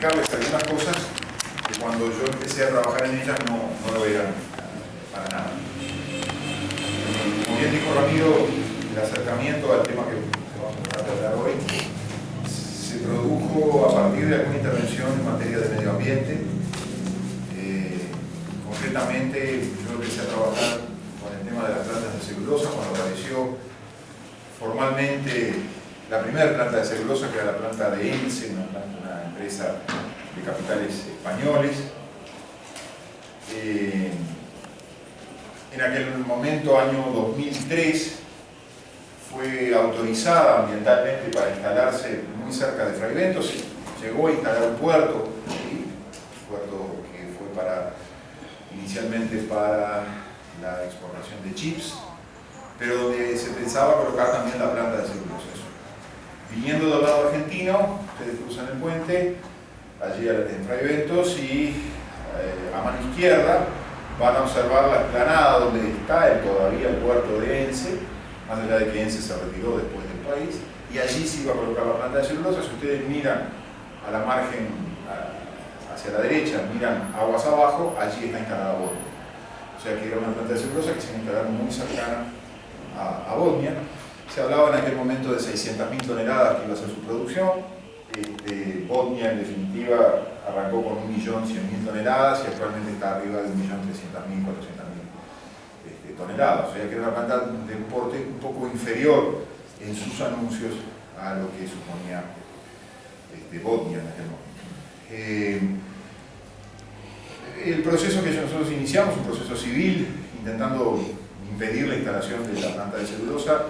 explicarles algunas cosas que cuando yo empecé a trabajar en ellas no lo eran para nada. Como bien dijo Ramiro, el acercamiento al tema que vamos a tratar hoy se produjo a partir de alguna intervención en materia de medio ambiente. Concretamente, yo empecé a trabajar con el tema de las plantas de celulosa cuando apareció formalmente la primera planta de celulosa, que era la planta de ENCE, una empresa de capitales españoles. En aquel momento, año 2003, fue autorizada ambientalmente para instalarse muy cerca de Fray Bentos. Llegó a instalar un puerto que fue inicialmente para la exportación de chips, pero donde se pensaba colocar también la planta de celulosa. Viniendo del lado argentino, ustedes cruzan el puente, allí en Fray Bentos, y a mano izquierda van a observar la explanada donde está todavía el puerto de ENCE, más allá de que ENCE se retiró después del país, y allí se iba a colocar la planta de celulosa. Si ustedes miran a la margen, hacia la derecha, miran aguas abajo, allí está instalada Bodnia. O sea que era una planta de celulosa que se iba a instalar muy cercana a Bodnia. Se hablaba en aquel momento de 600.000 toneladas que iba a ser su producción. Bodnia en definitiva arrancó con 1.100.000 toneladas y actualmente está arriba de 1.300.000, 400.000 toneladas. O sea que era una planta de un porte un poco inferior en sus anuncios a lo que suponía Bodnia en aquel momento. El proceso que nosotros iniciamos, un proceso civil, intentando impedir la instalación de la planta de celulosa,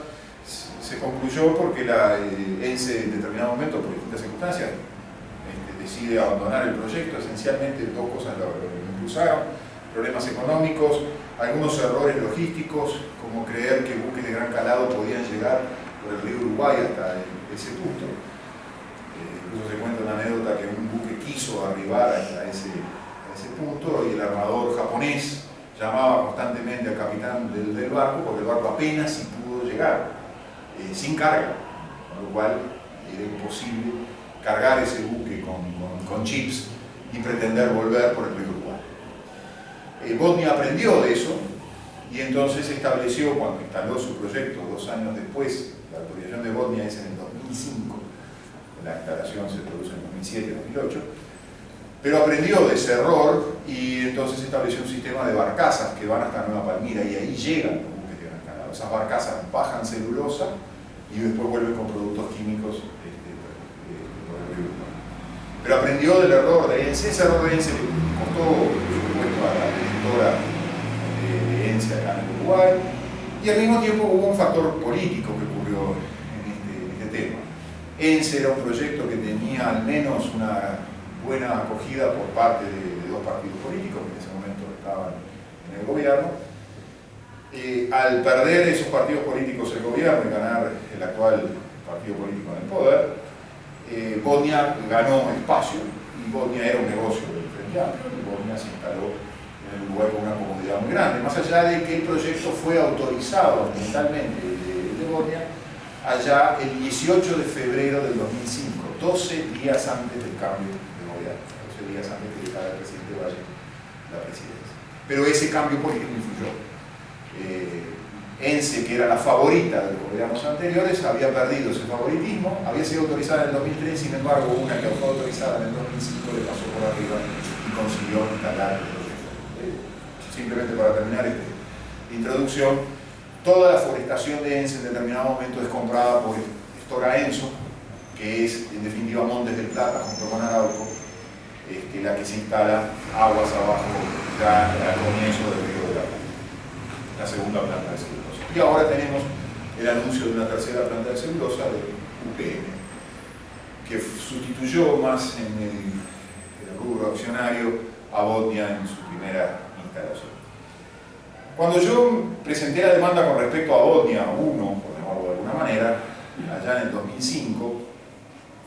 se concluyó porque la ENCE en determinado momento, por distintas circunstancias, decide abandonar el proyecto. Esencialmente dos cosas lo impulsaron: problemas económicos, algunos errores logísticos, como creer que buques de gran calado podían llegar por el río Uruguay hasta ese punto. Incluso se cuenta una anécdota que un buque quiso arribar a ese punto y el armador japonés llamaba constantemente al capitán del barco, porque el barco apenas si pudo llegar, sin carga, con lo cual era imposible cargar ese buque con chips y pretender volver por el río Uruguay. Bodnia aprendió de eso y entonces estableció, cuando instaló su proyecto 2 años después, la autorización de Bodnia es en el 2005, la instalación se produce en 2007-2008, pero aprendió de ese error y entonces estableció un sistema de barcazas que van hasta Nueva Palmira y ahí llegan los buques de gran calado. Esas barcazas bajan celulosa y después vuelven con productos químicos por el río Uruguay. Pero aprendió del error de ENCE. Ese error de ENCE le costó, por supuesto, a la directora de ENCE acá en el Uruguay, y al mismo tiempo hubo un factor político que ocurrió en este tema. ENCE era un proyecto que tenía al menos una buena acogida por parte de 2 partidos políticos que en ese momento estaban en el gobierno. Al perder esos partidos políticos el gobierno y ganar el actual partido político en el poder, Bodnia ganó espacio, y Bodnia era un negocio del Frente Amplio, y Bodnia se instaló en el Uruguay con una comodidad muy grande, más allá de que el proyecto fue autorizado ambientalmente de Bodnia allá el 18 de febrero del 2005, 12 días antes del cambio de gobierno, 12 días antes de que el presidente Valle la presidencia. Pero ese cambio político influyó. ENCE, que era la favorita de los gobiernos anteriores, había perdido ese favoritismo, había sido autorizada en el 2003, sin embargo una que fue autorizada en el 2005 le pasó por arriba y consiguió instalar el proyecto. Simplemente para terminar esta introducción, toda la forestación de ENCE en determinado momento es comprada por Stora Enso, que es en definitiva Montes del Plata junto con Arauco, la que se instala aguas abajo ya al comienzo del río de la Plata, la segunda planta de celulosa. Y ahora tenemos el anuncio de una tercera planta de celulosa de UPM, que sustituyó más en el rubro accionario a Bodnia en su primera instalación. Cuando yo presenté la demanda con respecto a Bodnia 1, por llamarlo de alguna manera, allá en el 2005,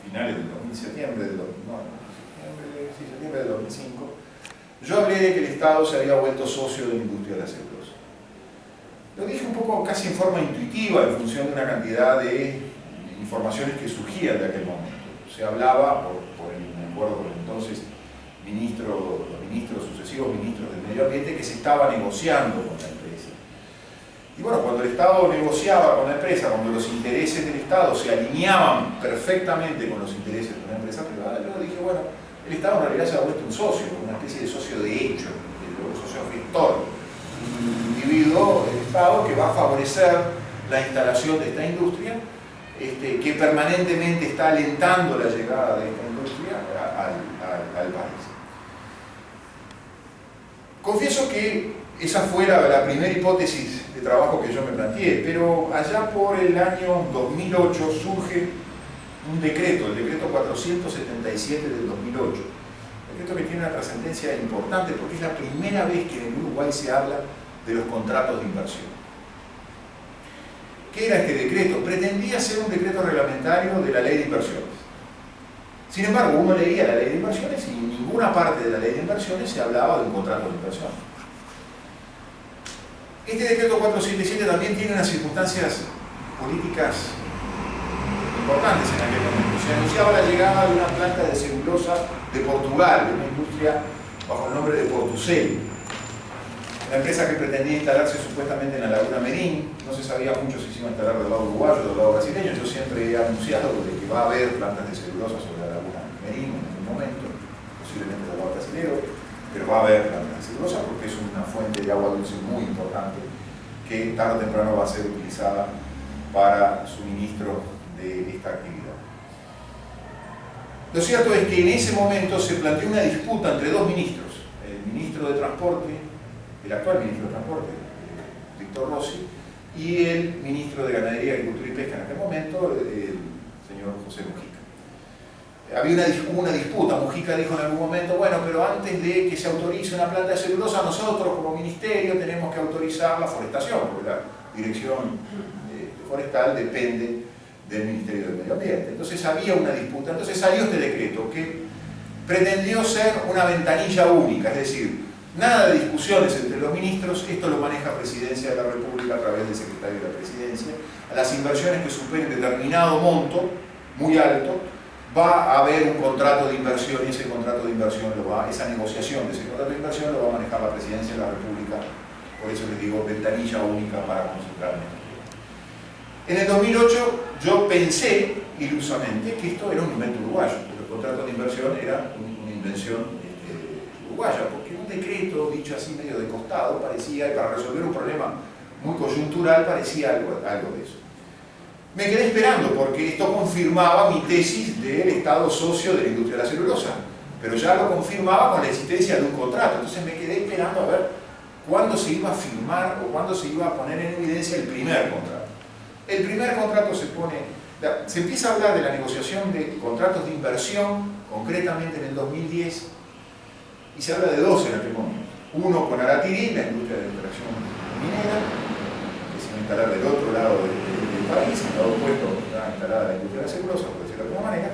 finales del 2000, septiembre del 2005, yo hablé de que el Estado se había vuelto socio de la industria de la celulosa. Lo dije un poco casi en forma intuitiva, en función de una cantidad de informaciones que surgían de aquel momento. Se hablaba, me acuerdo por entonces, medio ambiente que se estaba negociando con la empresa. Y bueno, cuando el Estado negociaba con la empresa, cuando los intereses del Estado se alineaban perfectamente con los intereses de una empresa privada, yo dije, bueno, el Estado en realidad se ha vuelto un socio, una especie de socio de hecho, un socio gestor, un individuo del Estado que va a favorecer la instalación de esta industria, que permanentemente está alentando la llegada de esta industria al país. Confieso que esa fue la primera hipótesis de trabajo que yo me planteé, pero allá por el año 2008 surge un decreto, el decreto 477 del 2008, un decreto que tiene una trascendencia importante porque es la primera vez que en Uruguay se habla de los contratos de inversión. ¿Qué era este decreto? Pretendía ser un decreto reglamentario de la ley de inversiones. Sin embargo, uno leía la ley de inversiones y en ninguna parte de la ley de inversiones se hablaba de un contrato de inversión. Este decreto 477 también tiene unas circunstancias políticas importantes en aquel momento. Se anunciaba la llegada de una planta de celulosa de Portugal, de una industria bajo el nombre de Portucel. La empresa que pretendía instalarse supuestamente en la laguna Merín, no se sabía mucho si se iba a instalar del lado uruguayo o del lado brasileño. Yo siempre he anunciado de que va a haber plantas de celulosa sobre la laguna Merín en algún momento, posiblemente del lado brasileño, pero va a haber plantas de celulosa porque es una fuente de agua dulce muy importante que tarde o temprano va a ser utilizada para suministro de esta actividad. Lo cierto es que en ese momento se planteó una disputa entre dos ministros, el ministro de Transporte, el actual ministro de Transporte, Víctor Rossi, y el ministro de Ganadería, Agricultura y Pesca en aquel momento, el señor José Mujica. Había una disputa. Mujica dijo en algún momento, bueno, pero antes de que se autorice una planta de celulosa, nosotros como ministerio tenemos que autorizar la forestación, porque la dirección forestal depende del Ministerio del Medio Ambiente. Entonces había una disputa. Entonces salió este decreto que pretendió ser una ventanilla única, es decir, nada de discusiones entre los ministros, esto lo maneja Presidencia de la República a través del Secretario de la Presidencia. A las inversiones que superen determinado monto, muy alto, va a haber un contrato de inversión y ese contrato de inversión, esa negociación de ese contrato de inversión lo va a manejar la Presidencia de la República. Por eso les digo, ventanilla única para concentrarme. En el 2008 yo pensé ilusamente que esto era un invento uruguayo, porque el contrato de inversión era una invención uruguaya, porque un decreto dicho así medio de costado parecía, y para resolver un problema muy coyuntural parecía algo de eso. Me quedé esperando porque esto confirmaba mi tesis del Estado socio de la industria de la celulosa, pero ya lo confirmaba con la existencia de un contrato. Entonces me quedé esperando a ver cuándo se iba a firmar o cuándo se iba a poner en evidencia el primer contrato. El primer contrato se empieza a hablar de la negociación de contratos de inversión, concretamente en el 2010, y se habla de dos en aquel momento. Uno con Aratirí, la industria de extracción minera, que se va a instalar del otro lado del país, al lado opuesto está instalada la industria de la celulosa, por decirlo de alguna manera.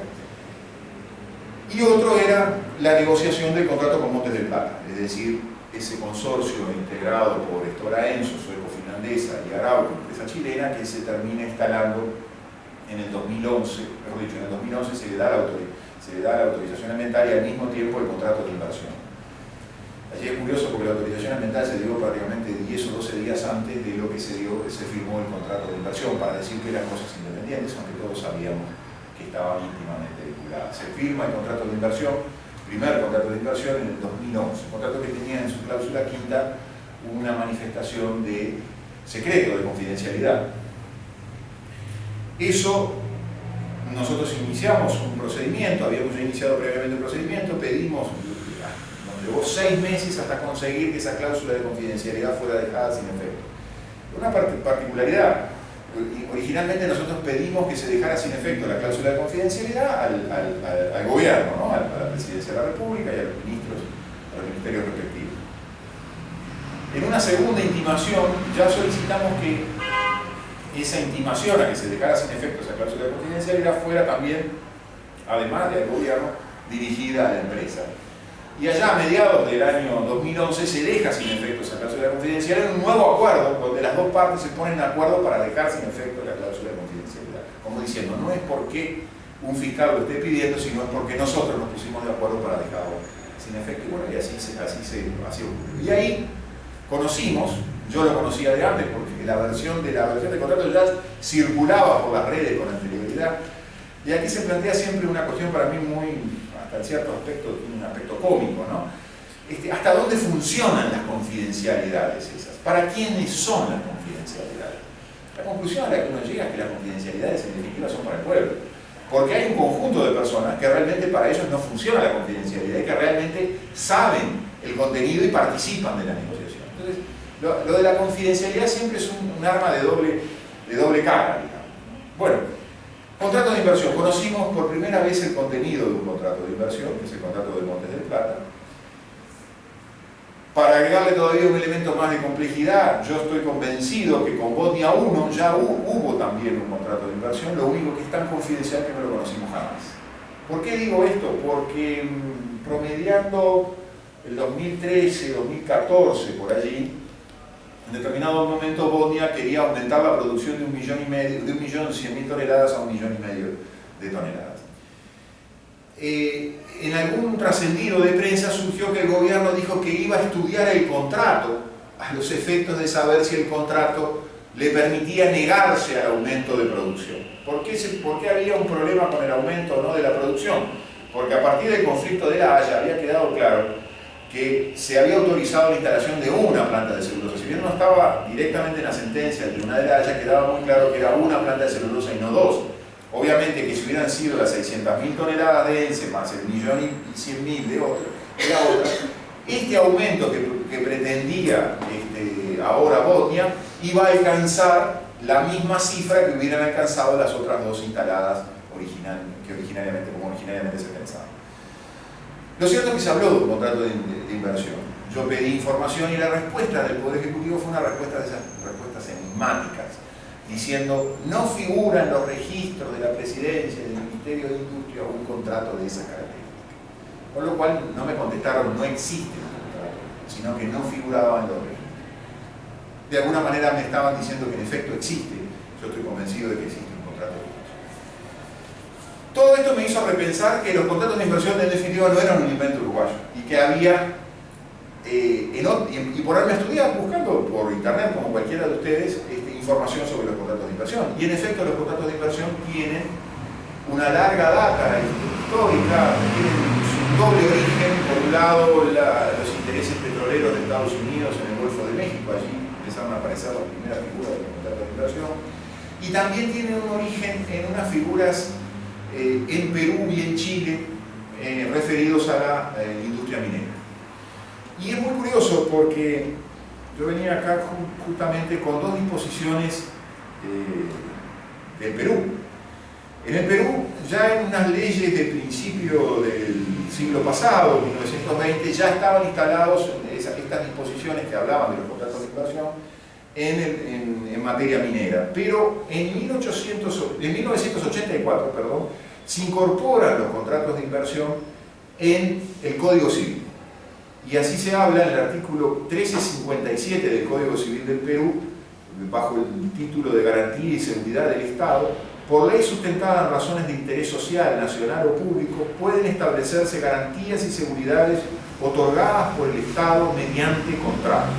Y otro era la negociación del contrato con Montes del Plata, es decir, ese consorcio integrado por Stora Enso, Sueco Finlandesa y Arauco, empresa chilena, que se termina instalando en el 2011, mejor dicho, en el 2011 se le da la autorización ambiental y al mismo tiempo el contrato de inversión. Allí es curioso porque la autorización ambiental se dio prácticamente 10 o 12 días antes de lo que se firmó el contrato de inversión, para decir que eran cosas independientes, aunque todos sabíamos que estaban íntimamente vinculadas. Se firma el contrato de inversión, primer contrato de inversión en el 2011, un contrato que tenía en su cláusula quinta una manifestación de secreto, de confidencialidad. Eso, nosotros iniciamos un procedimiento, habíamos iniciado previamente un procedimiento, pedimos, nos llevó 6 meses hasta conseguir que esa cláusula de confidencialidad fuera dejada sin efecto. Una particularidad, originalmente nosotros pedimos que se dejara sin efecto la cláusula de confidencialidad al gobierno, ¿no? A la Presidencia de la República y a los ministros, a los ministerios respectivos. En una segunda intimación ya solicitamos que esa intimación a que se dejara sin efecto esa cláusula de confidencialidad fuera también, además del gobierno, dirigida a la empresa. Y allá a mediados del año 2011 se deja sin efecto esa cláusula de confidencialidad en un nuevo acuerdo, donde las dos partes se ponen de acuerdo para dejar sin efecto la cláusula de confidencialidad. Como diciendo, no es porque un fiscal lo esté pidiendo, sino es porque nosotros nos pusimos de acuerdo para dejarlo sin sin efecto, y bueno, y así ocurrió. Y ahí conocimos, yo lo conocía de antes, porque la versión de contrato ya circulaba por las redes con anterioridad, y aquí se plantea siempre una cuestión para mí muy, hasta cierto aspecto, un aspecto cómico, ¿no? ¿Hasta dónde funcionan las confidencialidades esas? ¿Para quiénes son las confidencialidades? La conclusión a la que uno llega es que las confidencialidades en definitiva son para el pueblo, porque hay un conjunto de personas que realmente para ellos no funciona la confidencialidad y que realmente saben el contenido y participan de la negociación. Entonces, lo de la confidencialidad siempre es un arma de doble cara, digamos. Bueno, contrato de inversión. Conocimos por primera vez el contenido de un contrato de inversión, que es el contrato de Montes del Plata. Para agregarle todavía un elemento más de complejidad, yo estoy convencido que con Botnia 1 ya hubo también un contrato de inversión, lo único que es tan confidencial que no lo conocimos jamás. ¿Por qué digo esto? Porque promediando el 2013, 2014, por allí, en determinado momento Botnia quería aumentar la producción de 1.100.000 toneladas a 1,5 millones de toneladas. En algún trascendido de prensa surgió que el gobierno dijo que iba a estudiar el contrato a los efectos de saber si el contrato le permitía negarse al aumento de producción. ¿Por qué había un problema con el aumento o no de la producción? Porque a partir del conflicto de La Haya había quedado claro que se había autorizado la instalación de una planta de celulosa. Si bien no estaba directamente en la sentencia del Tribunal de La Haya, quedaba muy claro que era una planta de celulosa y no dos. Obviamente que si hubieran sido las 600.000 toneladas de ENCE más el 1.100.000 de otra, este aumento que pretendía ahora Botnia iba a alcanzar la misma cifra que hubieran alcanzado las otras dos instaladas como originariamente se pensaba. Lo cierto es que se habló de un contrato de inversión. Yo pedí información y la respuesta del Poder Ejecutivo fue una respuesta de esas respuestas enigmáticas, diciendo no figura en los registros de la Presidencia del Ministerio de Industria un contrato de esas características. Con lo cual no me contestaron no existe un contrato, sino que no figuraba en los registros. De alguna manera me estaban diciendo que en efecto existe. Yo estoy convencido de que existe un contrato de inversión. Todo esto me hizo repensar que los contratos de inversión en definitiva no eran un invento uruguayo y que había y ponerme a estudiar buscando por internet como cualquiera de ustedes información sobre los contratos de inversión. Y en efecto los contratos de inversión tienen una larga data histórica, tienen su doble origen. Por un lado los intereses petroleros de Estados Unidos en el Golfo de México, allí empezaron a aparecer las primeras figuras de los contratos de inversión, y también tienen un origen en unas figuras en Perú y en Chile referidos a la industria minera. Y es muy curioso porque yo venía acá justamente con dos disposiciones del Perú. En el Perú, ya en unas leyes de principio del siglo pasado, 1920, ya estaban instalados estas disposiciones que hablaban de los contratos de inversión en materia minera. Pero en 1984, se incorporan los contratos de inversión en el Código Civil. Y así se habla en el artículo 1357 del Código Civil del Perú, bajo el título de Garantía y Seguridad del Estado: por ley sustentada en razones de interés social, nacional o público, pueden establecerse garantías y seguridades otorgadas por el Estado mediante contrato.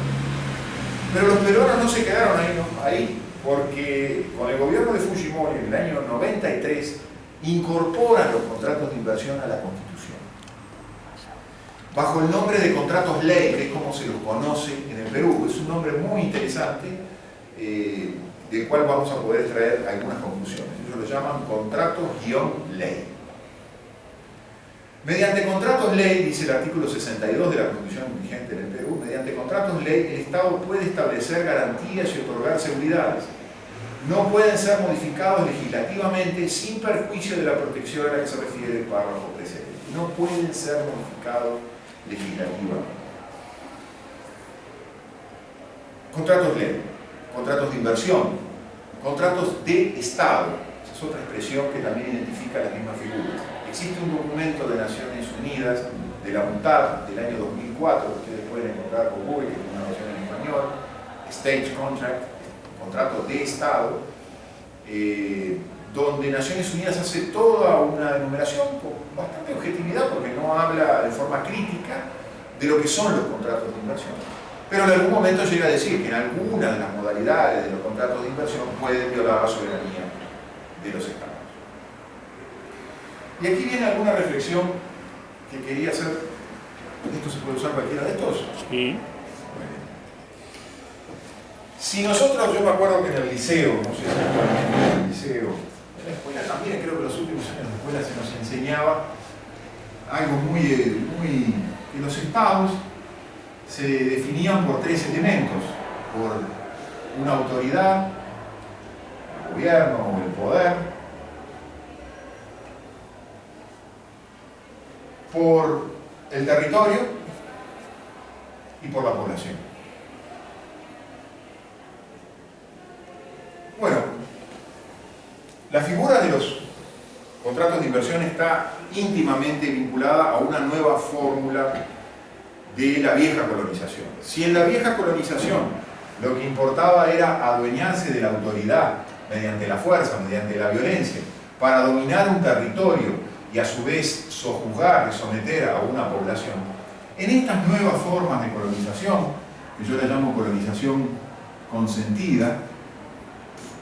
Pero los peruanos no se quedaron ahí, porque con el gobierno de Fujimori en el año 93 incorporan los contratos de inversión a la Constitución, bajo el nombre de contratos ley, que es como se los conoce en el Perú. Es un nombre muy interesante, del cual vamos a poder traer algunas conclusiones. Ellos lo llaman contratos-ley. Mediante contratos ley, dice el artículo 62 de la Constitución vigente en el Perú, mediante contratos ley el Estado puede establecer garantías y otorgar seguridades. No pueden ser modificados legislativamente sin perjuicio de la protección a la que se refiere el párrafo precedente. No pueden ser modificados legislativamente. Contratos ley, contratos de inversión, contratos de Estado. Esa es otra expresión que también identifica las mismas figuras. Existe un documento de Naciones Unidas, de la UNTAD, del año 2004, que ustedes pueden encontrar con Google, que es una versión en español, State Contract, contrato de Estado, donde Naciones Unidas hace toda una enumeración con bastante objetividad, porque no habla de forma crítica de lo que son los contratos de inversión. Pero en algún momento llega a decir que en algunas de las modalidades de los contratos de inversión pueden violar la soberanía de los estados. Y aquí viene alguna reflexión que quería hacer. ¿Esto se puede usar cualquiera de estos? Sí. Si nosotros, yo me acuerdo que en el liceo, no sé si en el liceo, en la escuela también, creo que los últimos años de la escuela se nos enseñaba algo que los estados se definían por tres elementos: por una autoridad, el gobierno o el poder, por el territorio y por la población. Bueno, la figura de los contratos de inversión está íntimamente vinculada a una nueva fórmula de la vieja colonización. Si en la vieja colonización lo que importaba era adueñarse de la autoridad mediante la fuerza, mediante la violencia, para dominar un territorio y a su vez sojuzgar y someter a una población, en estas nuevas formas de colonización, que yo la llamo colonización consentida,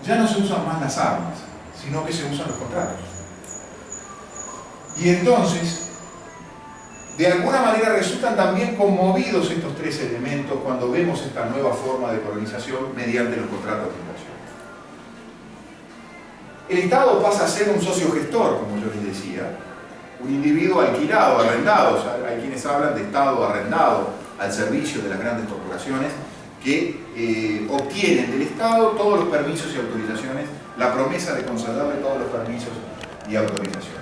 ya no se usan más las armas, sino que se usan los contratos. Y entonces, de alguna manera resultan también conmovidos estos tres elementos cuando vemos esta nueva forma de colonización mediante los contratos de inversión. El Estado pasa a ser un socio gestor, como yo les decía, un individuo alquilado, arrendado. O sea, hay quienes hablan de Estado arrendado al servicio de las grandes corporaciones que obtienen del Estado todos los permisos y autorizaciones, la promesa de concederle todos los permisos y autorizaciones.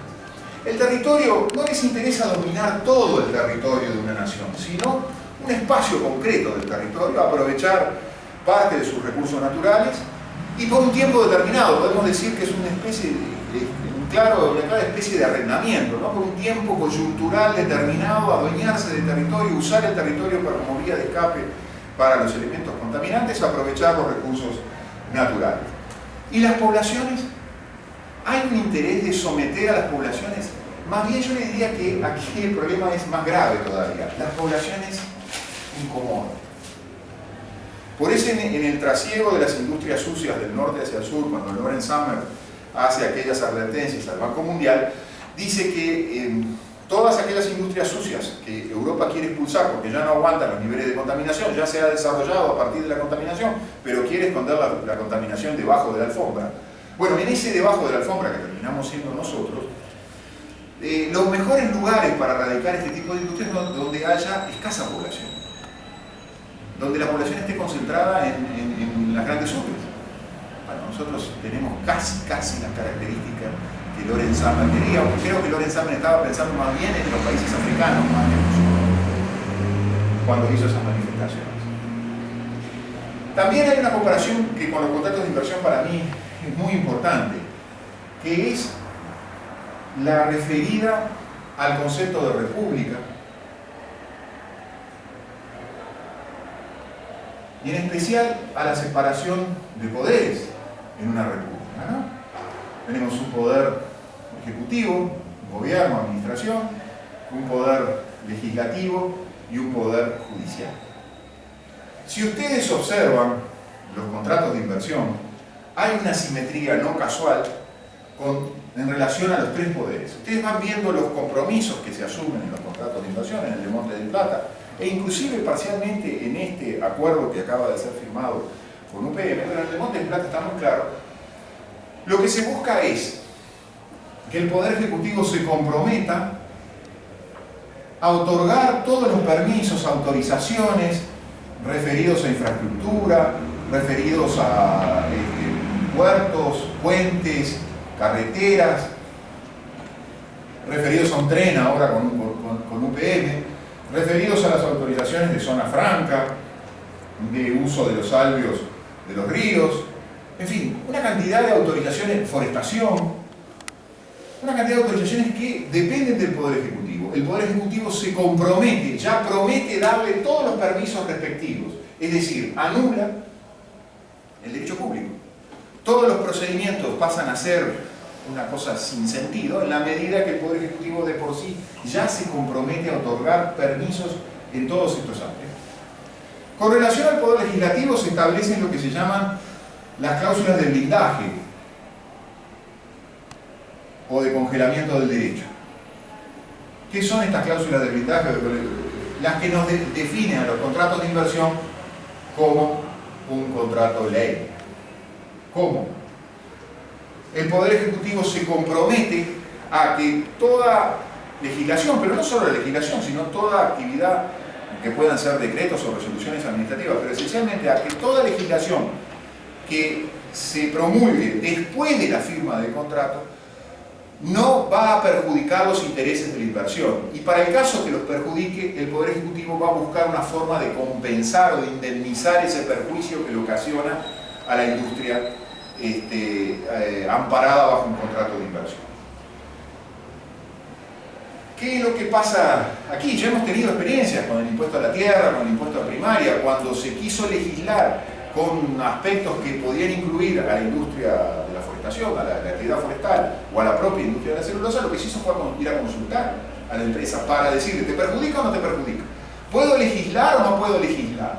El territorio, no les interesa dominar todo el territorio de una nación, sino un espacio concreto del territorio, aprovechar parte de sus recursos naturales y por un tiempo determinado. Podemos decir que es una especie una clara especie de arrendamiento, ¿no? Por un tiempo coyuntural determinado, adueñarse del territorio, usar el territorio como vía de escape para los elementos contaminantes, aprovechar los recursos naturales. ¿Y las poblaciones? ¿Hay un interés de someter a las poblaciones? Más bien yo le diría que aquí el problema es más grave todavía. Las poblaciones incomodan. Por eso en el trasiego de las industrias sucias del norte hacia el sur, cuando Lawrence Summers hace aquellas advertencias al Banco Mundial, dice que todas aquellas industrias sucias que Europa quiere expulsar porque ya no aguantan los niveles de contaminación, ya se ha desarrollado a partir de la contaminación, pero quiere esconder la contaminación debajo de la alfombra. Bueno, en ese debajo de la alfombra que terminamos siendo nosotros, los mejores lugares para erradicar este tipo de industrias son donde haya escasa población, donde la población esté concentrada en las grandes urbes. Bueno, nosotros tenemos casi las características que Lawrence Summers quería, aunque creo que Lawrence Summers estaba pensando más bien en los países africanos, más que en nosotros, cuando hizo esas manifestaciones. También hay una comparación que con los contratos de inversión para mí es muy importante, que es la referida al concepto de república y en especial a la separación de poderes en una república, ¿no? Tenemos un poder ejecutivo, un gobierno, administración, un poder legislativo y un poder judicial. Si ustedes observan los contratos de inversión, hay una simetría no casual en relación a los tres poderes. Ustedes van viendo los compromisos que se asumen en los contratos de inversión, en el de Monte del Plata, e inclusive parcialmente en este acuerdo que acaba de ser firmado con UPM, pero en el de Monte del Plata está muy claro. Lo que se busca es que el Poder Ejecutivo se comprometa a otorgar todos los permisos, autorizaciones referidos a infraestructura, referidos a puertos, puentes, carreteras, referidos a un tren ahora con UPM, referidos a las autorizaciones de zona franca, de uso de los alveos de los ríos, en fin, una cantidad de autorizaciones, forestación, una cantidad de autorizaciones que dependen del Poder Ejecutivo. El Poder Ejecutivo se compromete, ya promete darle todos los permisos respectivos, es decir, anula el derecho público. Todos los procedimientos pasan a ser una cosa sin sentido, en la medida que el Poder Ejecutivo de por sí ya se compromete a otorgar permisos en todos estos ámbitos. Con relación al Poder Legislativo se establecen lo que se llaman las cláusulas de blindaje o de congelamiento del derecho. ¿Qué son estas cláusulas de blindaje? Las que nos definen a los contratos de inversión como un contrato ley. ¿Cómo? El Poder Ejecutivo se compromete a que toda legislación, pero no solo la legislación, sino toda actividad que puedan ser decretos o resoluciones administrativas, pero esencialmente a que toda legislación que se promulgue después de la firma del contrato no va a perjudicar los intereses de la inversión. Y para el caso que los perjudique, el Poder Ejecutivo va a buscar una forma de compensar o de indemnizar ese perjuicio que le ocasiona a la industria amparada bajo un contrato de inversión. ¿Qué es lo que pasa aquí? Ya hemos tenido experiencias con el impuesto a la tierra, con el impuesto a primaria, cuando se quiso legislar con aspectos que podían incluir a la industria de la forestación, a la actividad forestal o a la propia industria de la celulosa, lo que se hizo fue ir a consultar a la empresa para decirle, ¿te perjudica o no te perjudica? ¿Puedo legislar o no puedo legislar?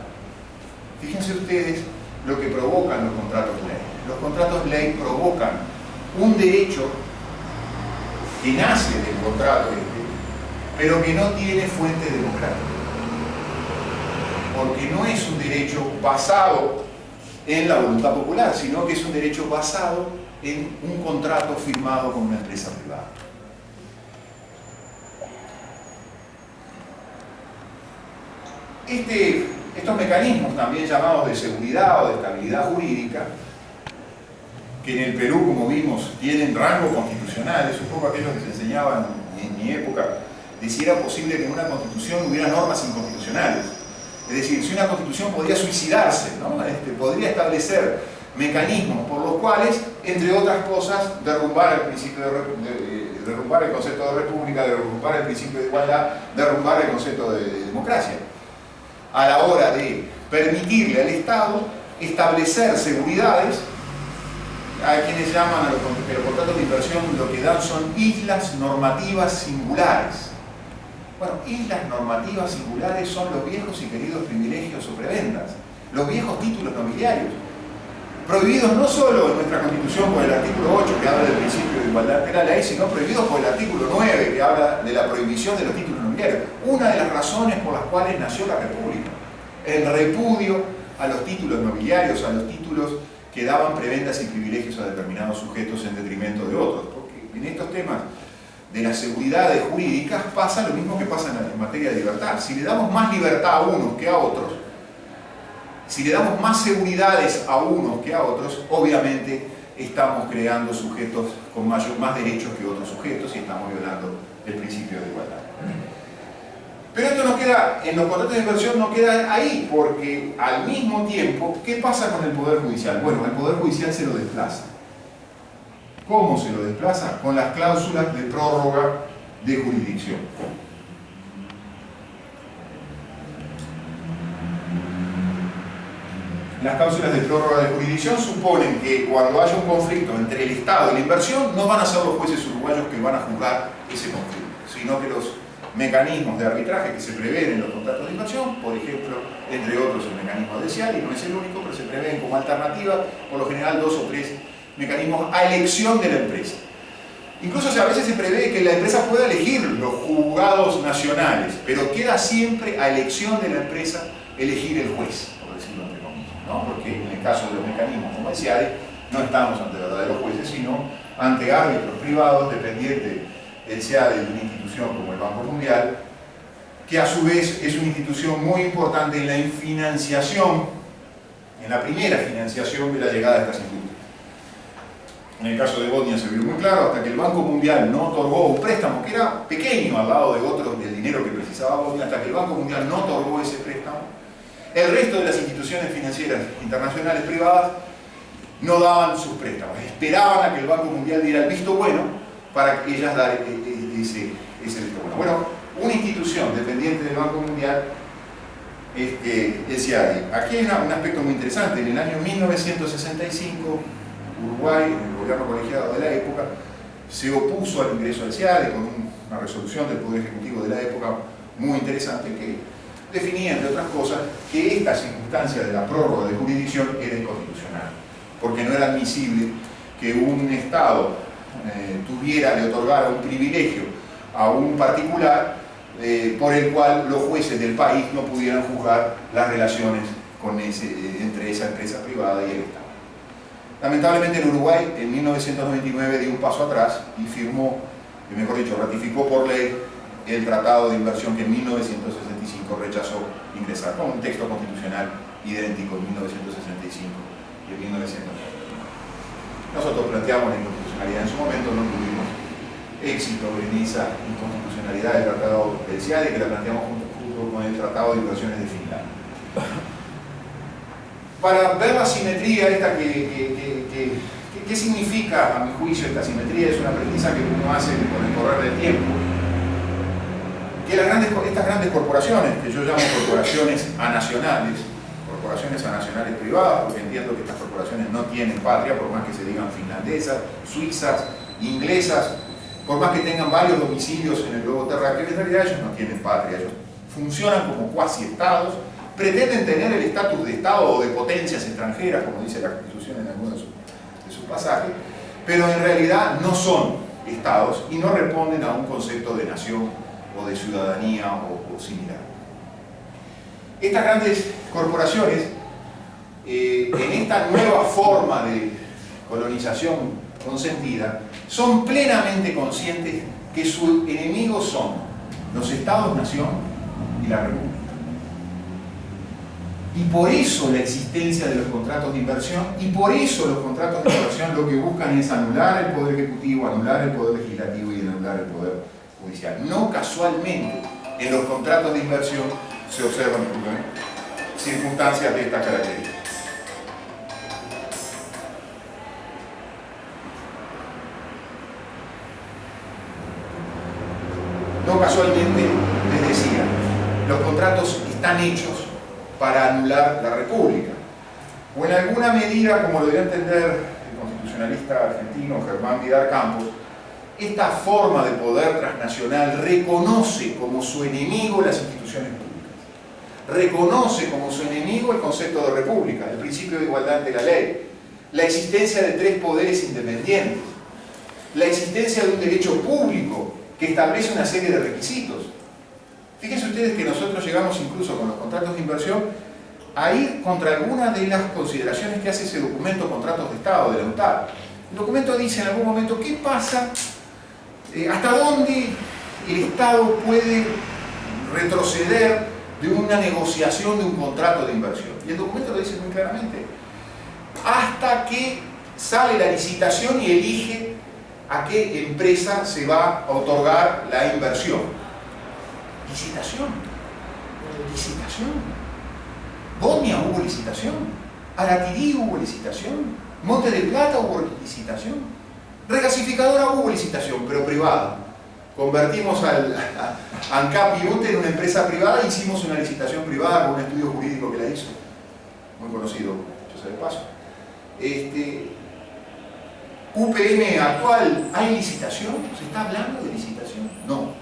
Fíjense ustedes lo que provocan los contratos ley. Los contratos ley provocan un derecho que nace del contrato pero que no tiene fuente democrática. Porque no es un derecho basado en la voluntad popular, sino que es un derecho basado en un contrato firmado con una empresa privada. Estos mecanismos, también llamados de seguridad o de estabilidad jurídica, que en el Perú, como vimos, tienen rango constitucional, es un poco aquello que se enseñaba en mi época, de si era posible que en una constitución hubiera normas inconstitucionales. Es decir, si una constitución podría suicidarse, ¿no? Podría establecer mecanismos por los cuales, entre otras cosas, derrumbar el principio derrumbar el concepto de república, derrumbar el principio de igualdad, derrumbar el concepto de democracia. A la hora de permitirle al Estado establecer seguridades, a quienes llaman a los contratos de inversión, lo que dan son islas normativas singulares. Bueno, islas normativas singulares son los viejos y queridos privilegios o prebendas, los viejos títulos nobiliarios, prohibidos no solo en nuestra Constitución por el artículo 8 que habla del principio de igualdad ante la ley, sino prohibidos por el artículo 9 que habla de la prohibición de los títulos nobiliarios. Una de las razones por las cuales nació la República, el repudio a los títulos nobiliarios, a los títulos que daban prebendas y privilegios a determinados sujetos en detrimento de otros, porque en estos temas de las seguridades jurídicas pasa lo mismo que pasa en materia de libertad. Si le damos más libertad a unos que a otros, si le damos más seguridades a unos que a otros, obviamente estamos creando sujetos con más derechos que otros sujetos y estamos violando el principio de igualdad. Pero esto no queda, en los contratos de inversión no queda ahí, porque al mismo tiempo, ¿qué pasa con el Poder Judicial? Bueno, el Poder Judicial se lo desplaza. ¿Cómo se lo desplaza? Con las cláusulas de prórroga de jurisdicción. Las cláusulas de prórroga de jurisdicción suponen que cuando haya un conflicto entre el Estado y la inversión, no van a ser los jueces uruguayos que van a juzgar ese conflicto, sino que los mecanismos de arbitraje que se prevén en los contratos de inversión, por ejemplo, entre otros el mecanismo de CIAL, y no es el único, pero se prevén como alternativa, por lo general 2 o 3 mecanismos a elección de la empresa. Incluso a veces se prevé que la empresa pueda elegir los juzgados nacionales, pero queda siempre a elección de la empresa elegir el juez, por decirlo entre comillas, ¿no? Porque en el caso de los mecanismos como el CIADE, no estamos ante verdaderos jueces, sino ante árbitros privados dependientes del CIADE de una institución como el Banco Mundial, que a su vez es una institución muy importante en la financiación, en la primera financiación de la llegada de estas industrias. En el caso de Bosnia se vio muy claro, hasta que el Banco Mundial no otorgó un préstamo que era pequeño al lado de otros del dinero que precisaba Bosnia, hasta que el Banco Mundial no otorgó ese préstamo, el resto de las instituciones financieras internacionales privadas no daban sus préstamos, esperaban a que el Banco Mundial diera el visto bueno para que ellas dar ese visto bueno. Bueno, una institución dependiente del Banco Mundial decía, aquí hay un aspecto muy interesante. En el año 1965, Uruguay, el gobierno colegiado de la época, se opuso al ingreso al CIADE con una resolución del Poder Ejecutivo de la época muy interesante que definía, entre otras cosas, que esta circunstancia de la prórroga de jurisdicción era inconstitucional, porque no era admisible que un Estado le otorgara un privilegio a un particular por el cual los jueces del país no pudieran juzgar las relaciones entre esa empresa privada y el Estado. Lamentablemente el Uruguay en 1999 dio un paso atrás y firmó, mejor dicho, ratificó por ley el Tratado de Inversión que en 1965 rechazó ingresar, con un texto constitucional idéntico en 1965 y en 1990. Nosotros planteamos la inconstitucionalidad en su momento, no tuvimos éxito en esa inconstitucionalidad del Tratado del CIADE, que la planteamos junto con el Tratado de Inversiones de Finlandia. Para ver la simetría esta ¿qué significa, a mi juicio, esta simetría? Es una premisa que uno hace con el correr del tiempo. Que estas grandes corporaciones, que yo llamo corporaciones anacionales privadas, porque entiendo que estas corporaciones no tienen patria, por más que se digan finlandesas, suizas, inglesas, por más que tengan varios domicilios en el globo terráqueo, en realidad ellos no tienen patria, ellos funcionan como cuasi-estados, pretenden tener el estatus de Estado o de potencias extranjeras, como dice la Constitución en algunos de sus pasajes, pero en realidad no son estados y no responden a un concepto de nación o de ciudadanía o similar. Estas grandes corporaciones, en esta nueva forma de colonización consentida, son plenamente conscientes que sus enemigos son los estados-nación y la república. Y por eso la existencia de los contratos de inversión, y por eso los contratos de inversión lo que buscan es anular el Poder Ejecutivo, anular el Poder Legislativo y anular el Poder Judicial. No casualmente en los contratos de inversión se observan circunstancias de esta característica. No casualmente, les decía, los contratos están hechos para anular la República. O en alguna medida, como lo debe entender el constitucionalista argentino Germán Vidal Campos, esta forma de poder transnacional reconoce como su enemigo las instituciones públicas. Reconoce como su enemigo el concepto de república, el principio de igualdad ante la ley, la existencia de tres poderes independientes, la existencia de un derecho público que establece una serie de requisitos. Fíjense ustedes que nosotros llegamos incluso con los contratos de inversión a ir contra algunas de las consideraciones que hace ese documento Contratos de Estado de la UNTAD. El documento dice en algún momento qué pasa, hasta dónde el Estado puede retroceder de una negociación de un contrato de inversión. Y el documento lo dice muy claramente. Hasta que sale la licitación y elige a qué empresa se va a otorgar la inversión. Licitación. Bosnia hubo licitación. Aratirí hubo licitación. Monte de Plata hubo licitación. Regasificadora hubo licitación, pero privada. Convertimos al ANCAP y UTE en una empresa privada e hicimos una licitación privada con un estudio jurídico que la hizo. Muy conocido, yo sé de paso. UPM actual, ¿hay licitación? ¿Se está hablando de licitación? No.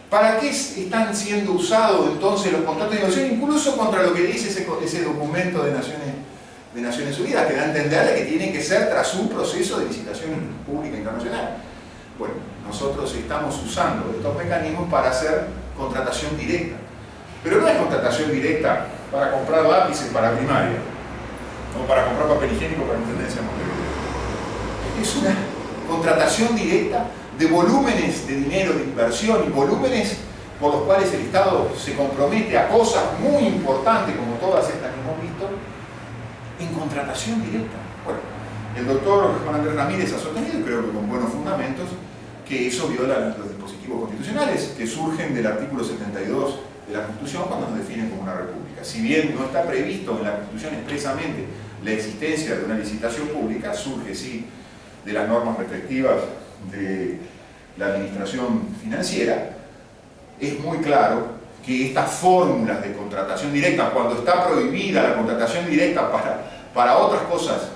¿Para qué están siendo usados entonces los contratos de inversión? Incluso contra lo que dice ese documento de Naciones Unidas, que da a entender que tiene que ser tras un proceso de licitación pública internacional. Bueno, nosotros estamos usando estos mecanismos para hacer contratación directa. Pero no es contratación directa para comprar lápices para primaria, o para comprar papel higiénico para Intendencia de Montevideo. Es una contratación directa de volúmenes de dinero de inversión y volúmenes por los cuales el Estado se compromete a cosas muy importantes, como todas estas que hemos visto, en contratación directa. Bueno, el doctor Juan Andrés Ramírez ha sostenido, y creo que con buenos fundamentos, que eso viola los dispositivos constitucionales que surgen del artículo 72 de la Constitución cuando nos definen como una república. Si bien no está previsto en la Constitución expresamente la existencia de una licitación pública, surge sí de las normas respectivas de la administración financiera. Es muy claro que estas fórmulas de contratación directa, cuando está prohibida la contratación directa para otras cosas